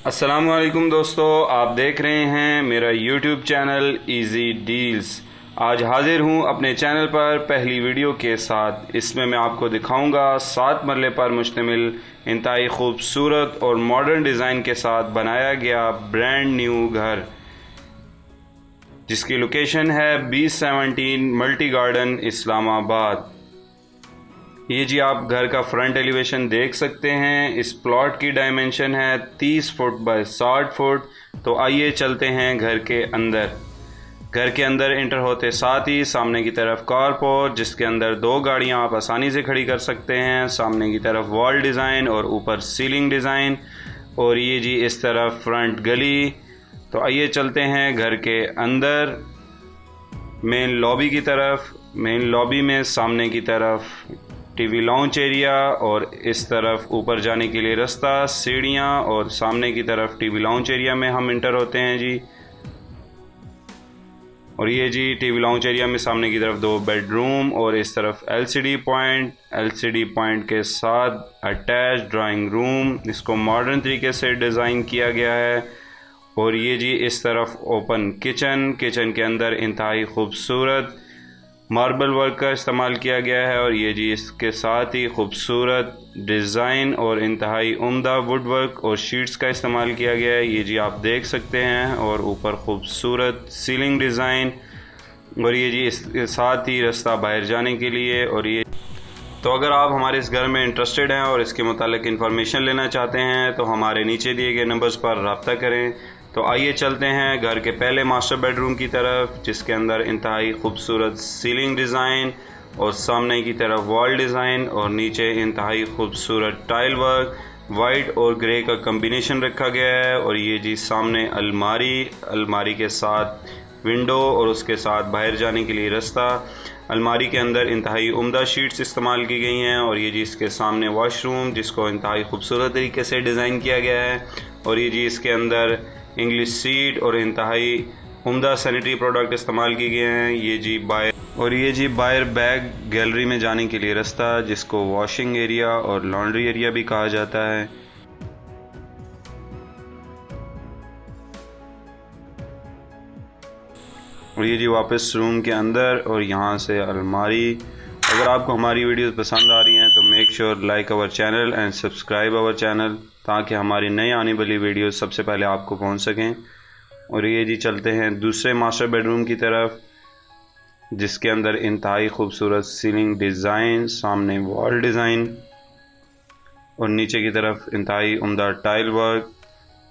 अस्सलामुअलैकुम दोस्तों, आप देख रहे हैं मेरा यूट्यूब चैनल इजी डील्स। आज हाजिर हूं अपने चैनल पर पहली वीडियो के साथ। इसमें मैं आपको दिखाऊंगा 7 मरले पर मुश्तमिल इंतहाई खूबसूरत और मॉडर्न डिज़ाइन के साथ बनाया गया ब्रांड न्यू घर, जिसकी लोकेशन है B17 मल्टी गार्डन इस्लामाबाद। ये जी आप घर का फ्रंट एलिवेशन देख सकते हैं। इस प्लॉट की डायमेंशन है 30 फुट बाय 60 फुट। तो आइए चलते हैं घर के अंदर। घर के अंदर इंटर होते साथ ही सामने की तरफ कारपोर्ट, जिसके अंदर 2 गाड़ियां आप आसानी से खड़ी कर सकते हैं। सामने की तरफ वॉल डिज़ाइन और ऊपर सीलिंग डिज़ाइन, और ये जी इस तरफ फ्रंट गली। तो आइए चलते हैं घर के अंदर मेन लॉबी की तरफ। मेन लॉबी में सामने की तरफ टीवी लाउंज एरिया, और इस तरफ ऊपर जाने के लिए रास्ता, सीढ़ियाँ, और सामने की तरफ टीवी लाउंज एरिया में हम इंटर होते हैं जी। और ये जी टीवी लाउंज एरिया में सामने की तरफ 2 बेडरूम, और इस तरफ एलसीडी पॉइंट के साथ अटैच ड्राइंग रूम। इसको मॉडर्न तरीके से डिज़ाइन किया गया है। और ये जी इस तरफ ओपन किचन के अंदर इंतहाई खूबसूरत मार्बल वर्क का इस्तेमाल किया गया है। और ये जी इसके साथ ही खूबसूरत डिज़ाइन और इंतहाई उम्दा वुड वर्क और शीट्स का इस्तेमाल किया गया है। ये जी आप देख सकते हैं। और ऊपर खूबसूरत सीलिंग डिज़ाइन, और ये जी इसके साथ ही रास्ता बाहर जाने के लिए। और ये तो अगर आप हमारे इस घर में इंटरेस्टेड हैं और इसके मुतालिक इन्फॉर्मेशन लेना चाहते हैं तो हमारे नीचे दिए गए नंबर्स पर रब्ता करें। तो आइए चलते हैं घर के पहले मास्टर बेडरूम की तरफ, जिसके अंदर इंतहाई खूबसूरत सीलिंग डिज़ाइन और सामने की तरफ वॉल डिज़ाइन, और नीचे इंतहाई खूबसूरत टाइल वर्क वाइट और ग्रे का कम्बिनेशन रखा गया है। और ये जी सामने अलमारी के साथ विंडो, और उसके साथ बाहर जाने के लिए रास्ता। अलमारी के अंदर इंतहाई उम्दा शीट्स इस्तेमाल की गई हैं। और ये जी इसके सामने वॉशरूम, जिसको इंतहाई खूबसूरत तरीके से डिज़ाइन किया गया है। और ये जी इसके अंदर इंग्लिश सीट और इंतहाई उम्दा सैनिटरी प्रोडक्ट इस्तेमाल किए गए हैं। ये जी बाहर बैग गैलरी में जाने के लिए रास्ता, जिसको वॉशिंग एरिया और लॉन्ड्री एरिया भी कहा जाता है। और ये जी वापस रूम के अंदर, और यहाँ से अलमारी। अगर आपको हमारी वीडियोस पसंद आ रही हैं तो make sure like our channel and subscribe our channel, ताकि हमारी नई आने वाली वीडियोस सबसे पहले आपको पहुंच सकें। और ये जी चलते हैं दूसरे मास्टर बेडरूम की तरफ, जिसके अंदर इंतहाई खूबसूरत सीलिंग डिज़ाइन, सामने वॉल डिज़ाइन, और नीचे की तरफ इंतहाई उम्दा टाइल वर्क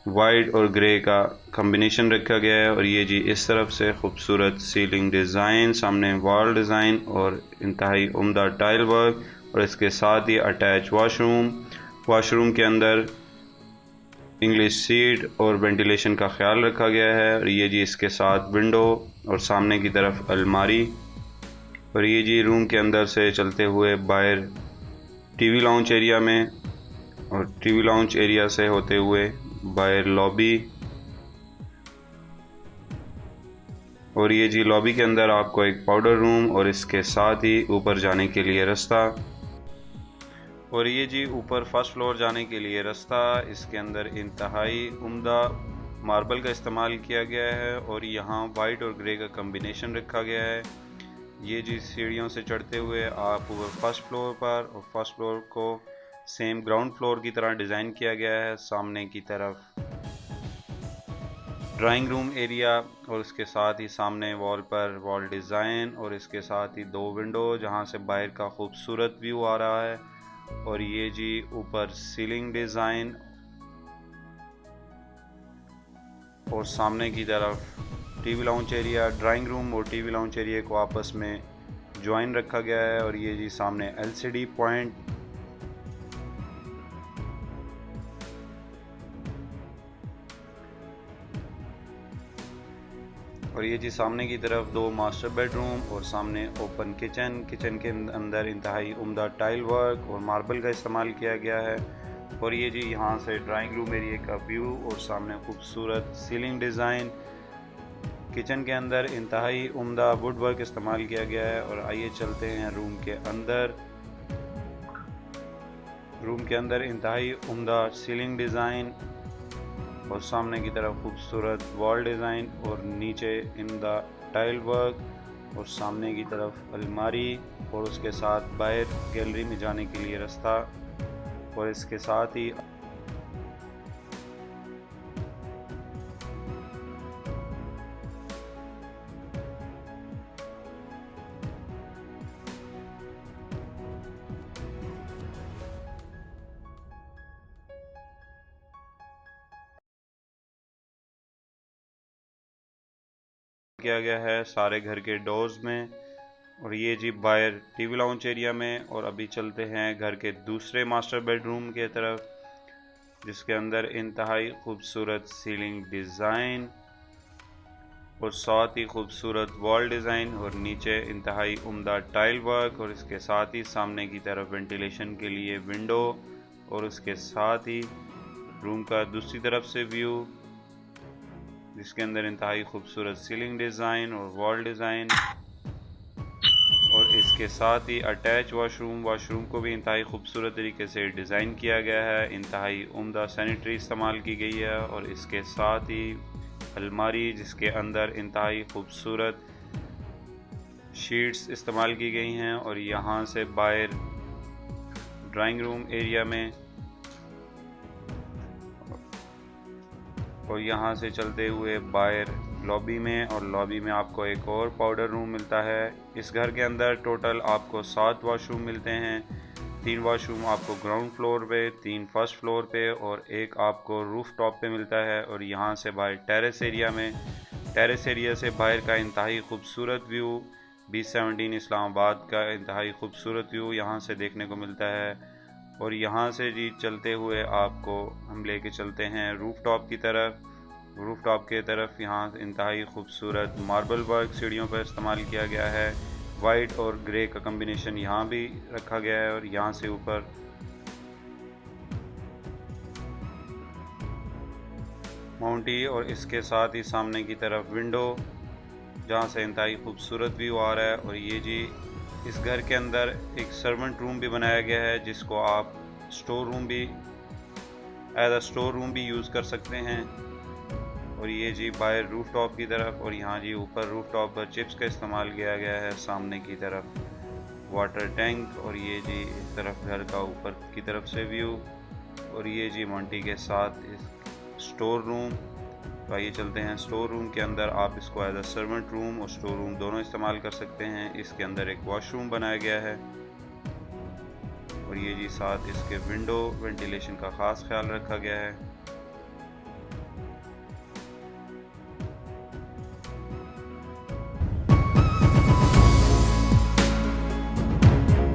वाइट और ग्रे का कम्बिनेशन रखा गया है। और ये जी इस तरफ से खूबसूरत सीलिंग डिज़ाइन, सामने वॉल डिज़ाइन और इंतहाई उम्दा टाइल वर्क, और इसके साथ ही अटैच वॉशरूम के अंदर इंग्लिश सीट और वेंटिलेशन का ख्याल रखा गया है। और ये जी इसके साथ विंडो और सामने की तरफ अलमारी। और ये जी रूम के अंदर से चलते हुए बाहर टीवी लाउंज एरिया में, और टीवी लाउंज एरिया से होते हुए बाहर लॉबी। और ये जी लॉबी के अंदर आपको एक पाउडर रूम, और इसके साथ ही ऊपर जाने के लिए रास्ता। और ये जी ऊपर फर्स्ट फ्लोर जाने के लिए रास्ता। इसके अंदर इंतहाई उम्दा मार्बल का इस्तेमाल किया गया है, और यहाँ वाइट और ग्रे का कम्बिनेशन रखा गया है। ये जी सीढ़ियों से चढ़ते हुए आप ऊपर फर्स्ट फ्लोर पर, और फर्स्ट फ्लोर को सेम ग्राउंड फ्लोर की तरह डिज़ाइन किया गया है। सामने की तरफ ड्राइंग रूम एरिया, और उसके साथ ही सामने वॉल पर वॉल डिज़ाइन, और इसके साथ ही 2 विंडो, जहां से बाहर का खूबसूरत व्यू आ रहा है। और ये जी ऊपर सीलिंग डिज़ाइन, और सामने की तरफ TV lounge area, drawing room और टीवी लाउंज एरिया को आपस में ज्वाइन रखा गया है। और ये जी सामने एलसीडी पॉइंट, और ये जी सामने की तरफ 2 मास्टर बेडरूम, और सामने ओपन किचन के अंदर इंतहाई उम्दा टाइल वर्क और मार्बल का इस्तेमाल किया गया है। और ये जी यहाँ से ड्राइंग रूम एरिया का व्यू, और सामने खूबसूरत सीलिंग डिज़ाइन। किचन के अंदर इंतहाई उम्दा वुड वर्क इस्तेमाल किया गया है। और आइए चलते हैं रूम के अंदर। रूम के अंदर इंतहाई उम्दा सीलिंग डिज़ाइन, और सामने की तरफ खूबसूरत वॉल डिज़ाइन और नीचे इन द टाइल वर्क और सामने की तरफ अलमारी और उसके साथ बाहर गैलरी में जाने के लिए रास्ता और इसके साथ ही किया गया है सारे घर के डोर्स में। और ये जी बाहर टीवी लाउंज एरिया में। और अभी चलते हैं घर के दूसरे मास्टर बेडरूम के तरफ, जिसके अंदर इंतहाई खूबसूरत सीलिंग डिज़ाइन और साथ ही खूबसूरत वॉल डिज़ाइन और नीचे इंतहाई उम्दा टाइल वर्क और इसके साथ ही सामने की तरफ वेंटिलेशन के लिए विंडो और उसके साथ ही रूम का दूसरी तरफ से व्यू, जिसके अंदर इंतहाई खूबसूरत सीलिंग डिज़ाइन और वॉल डिज़ाइन और इसके साथ ही अटैच वाशरूम को भी इंतहाई खूबसूरत तरीके से डिज़ाइन किया गया है। इंतहाई उम्दा सैनिटरी इस्तेमाल की गई है और इसके साथ ही अलमारी, जिसके अंदर इंतहाई खूबसूरत शीट्स इस्तेमाल की गई हैं। और यहाँ से बाहर ड्राइंग रूम एरिया में और यहाँ से चलते हुए बाहर लॉबी में, और लॉबी में आपको एक और पाउडर रूम मिलता है। इस घर के अंदर टोटल आपको 7 वाशरूम मिलते हैं। 3 वाशरूम आपको ग्राउंड फ्लोर पे, 3 फर्स्ट फ्लोर पे और एक आपको रूफ टॉप पे मिलता है। और यहाँ से बाहर टेरेस एरिया से बाहर का इंतहाई खूबसूरत व्यू, B17 इस्लामाबाद का इंतहाई खूबसूरत व्यू यहाँ से देखने को मिलता है। और यहाँ से जी चलते हुए आपको हम लेके चलते हैं रूफ टॉप के तरफ। यहाँ इंतहाई खूबसूरत मार्बल वर्क सीढ़ियों पर इस्तेमाल किया गया है। वाइट और ग्रे का कम्बिनेशन यहाँ भी रखा गया है। और यहाँ से ऊपर माउंटी और इसके साथ ही सामने की तरफ विंडो, जहाँ से इंतहाई खूबसूरत व्यू आ रहा है। और ये जी इस घर के अंदर एक सर्वेंट रूम भी बनाया गया है, जिसको आप एज अ स्टोर रूम भी यूज़ कर सकते हैं। और ये जी बाहर रूफ टॉप की तरफ, और यहाँ जी ऊपर रूफ टॉप पर चिप्स का इस्तेमाल किया गया है। सामने की तरफ वाटर टैंक और ये जी इस तरफ घर का ऊपर की तरफ से व्यू। और ये जी मोंटी के साथ स्टोर रूम। तो आइए चलते हैं स्टोर रूम के अंदर। आप इसको एज अ सर्वेंट रूम और स्टोर रूम दोनों इस्तेमाल कर सकते हैं। इसके अंदर एक वॉशरूम बनाया गया है और ये जी साथ इसके विंडो वेंटिलेशन का ख़ास ख्याल रखा गया है।